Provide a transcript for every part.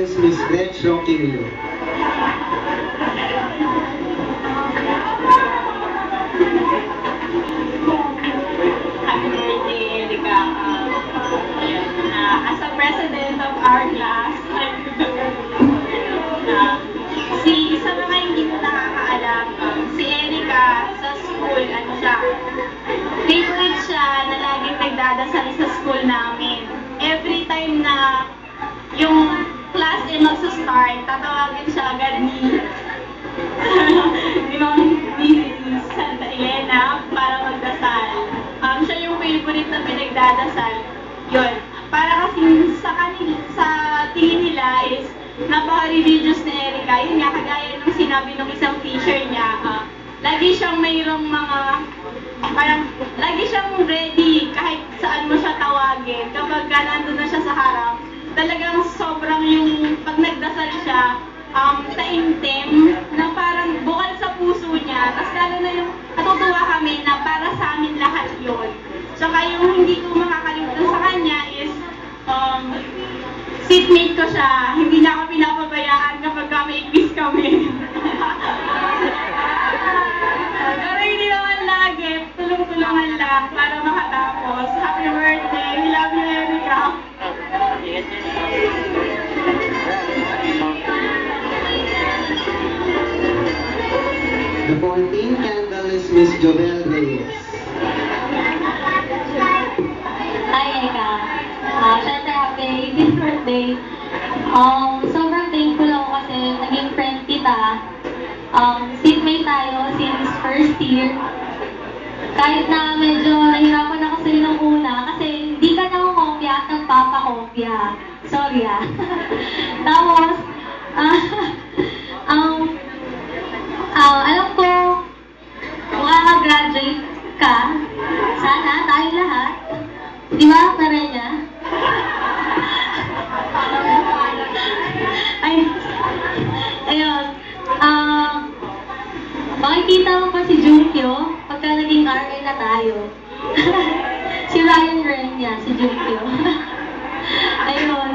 is Miss Gretch Roquillo. Happy birthday, Erica. As a president of our class, sa mga hindi mo nakakaalam, si Erica sa school, favorite siya na laging nagdadasal sa school namin. Every time na yung class ay magsa-start, tatawagin siya agad ni Santa Elena para magdasal. Siya yung favorite na pinagdadasal. Yun. Para kasi sa tingin nila is napaka-religious ni Erica. Yun nga, kagaya nung sinabi nung isang teacher niya, lagi siyang mayroong lagi siyang ready kahit saan mo siya tawagin. Kapag nandun na siya sa harap, talagang sobrang yung pag nagdasal siya, taimtim, na parang bukal sa puso niya. Tapos lalo na yung natutuwa kami na para sa amin lahat yun. Saka yung hindi ko makakalimutan sa kanya is, seatmate ko siya. Hindi niya ako pinapabayaan kapag may quiz kami. Pero hindi naman lagi, tulong-tulungan lang para makatapos. Happy birthday! We love you, Erica! The 14th candle is Miss Jovel Reyes. Hi, Eka. Siyempre, happy 18th birthday. Sobrang thankful ako kasi naging friend kita. Seatmate tayo since first year. Kahit na medyo nahirapan ako sa'yo nung una kasi hindi ka nakukopya at nagpapakopya. Sorry Tapos, alam ko, makaka-graduate ka. Sana, tayo lahat. Di ba, Parenya? Ayun. Makikita mo pa si Junkyo pagka naging RA na tayo. Si Ryan Renya, si Junkyo. Ayun.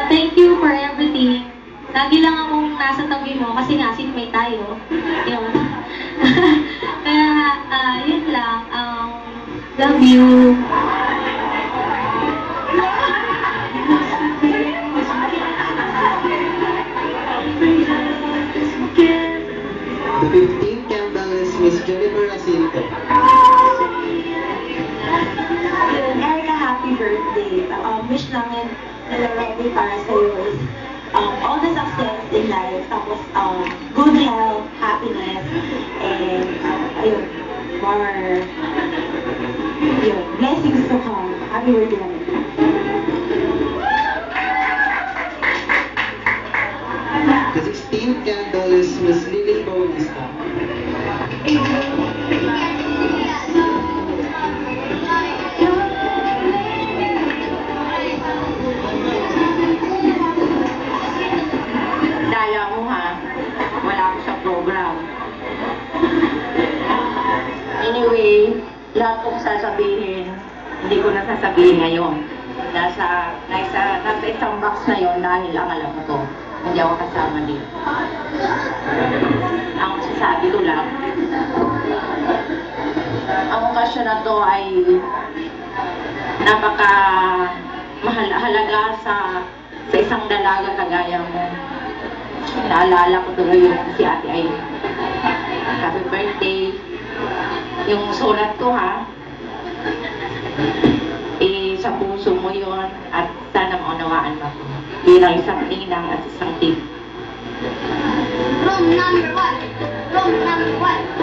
Thank you for everything. Lagi lang akong nasa tabi mo kasi nga seatmate tayo. Yun. Kaya, yun lang. Love you. The 15th candle is Miss Jennifer Jacinto. Erica, happy birthday. Wish namin nila-ready para sa'yo is all the success in life, tapos good health, happiness, and more blessings to come. Happy birthday namin. The 16th candle is Miss Lily Bautista. Daya mo wala ko sa program. Anyway, lahat kong sasabihin, hindi ko na sasabihin ngayon. Nasa isang box na yon dahil ang alam ko, hindi ako kasama dito. Ang sasabi ko lang, ang okasyon na to ay napaka mahalaga sa isang dalaga kagaya mo. Naalala ko tuloy yung si Ate ay happy birthday. Yung sulat ko sa puso mo yun at sana maunawaan mo bilang isang ninang at isang tip. Room number 1. Room number 1.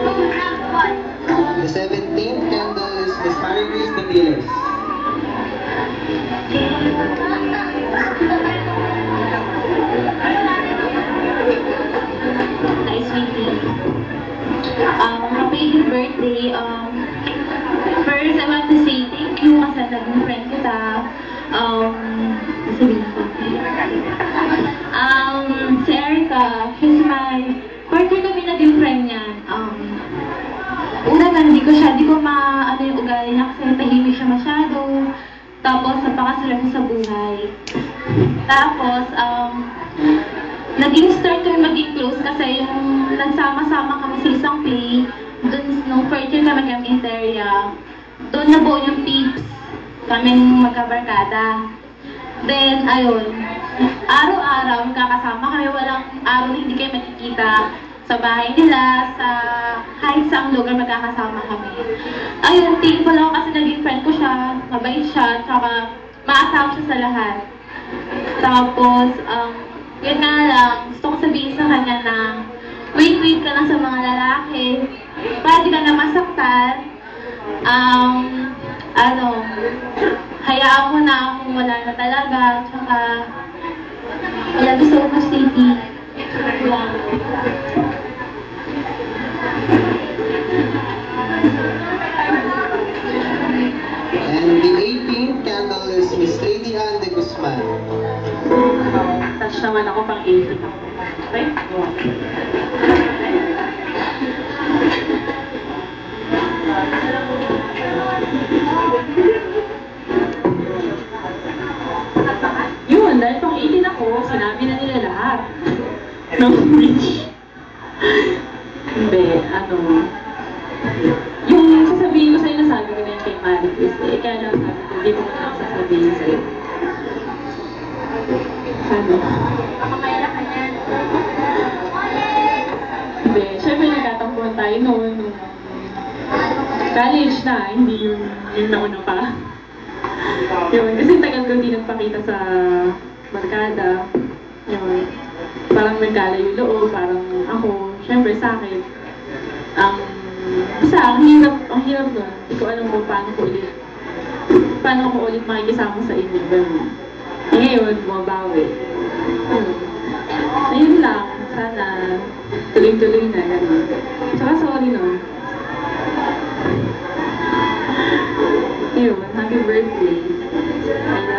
Room number 1. The 17th candle is Miss Mary Grace Daviles. Hi, sweetie. Happy birthday. First, I want to say thank you kasi naging friend kita. Sabihin ko. Si Erica, she's my partner kami naging friend niya. Una lang, di ko maano yung ugali niya kasi tahimik siya masyado. Tapos, napakasarap sa buhay. Tapos, naging start kami maging close kasi yung nagsama-sama kami sa isang play, dun nung first year kami area, doon nabuo yung peeps, kaming magkabarkada. Then, ayun, araw-araw magkakasama kami, walang araw na hindi kayo makikita sa bahay nila, sa kahit saang lugar magkakasama kami. Ayun, thankful ako kasi naging friend ko siya, mabait siya, tsaka maasam siya sa lahat. Tapos, yun nga lang, gusto ko sabihin sa kanya na wait ka lang sa mga lalaki, para di ka na masaktan, hayaan mo na kung wala na talaga, tsaka wala gusto ko sa city. Lang. And the 18th candle is Miss Lady Ann de Guzman. Touch naman ako pang 80. Okay? Yun, dahil pang 18 ako, sinabi na nila lahat. No wish. Hindi, yung sasabihin ko sa'yo, nasabi ko na yung kay Marie Chris, kaya lang sabi ko, hindi mo na sasabihin sa'yo. Makakaya ka yan. Hindi, syempre nagkatampuhan tayo noon, nung college na, hindi yung nauna pa. Yun, kasi tagal ko hindi nagpakita sa barkada. Yun, parang nagkalayo yung loob, parang ako, syempre sa akin, basta, ang hirap nun. Hindi ko alam kung paano ko ulit makikisama sa inyo. Ganun. Ngayon, bumabawi. Ayun lang, sana tuloy-tuloy na. Ganun. Tsaka sorry nun. Ayun, happy birthday. I love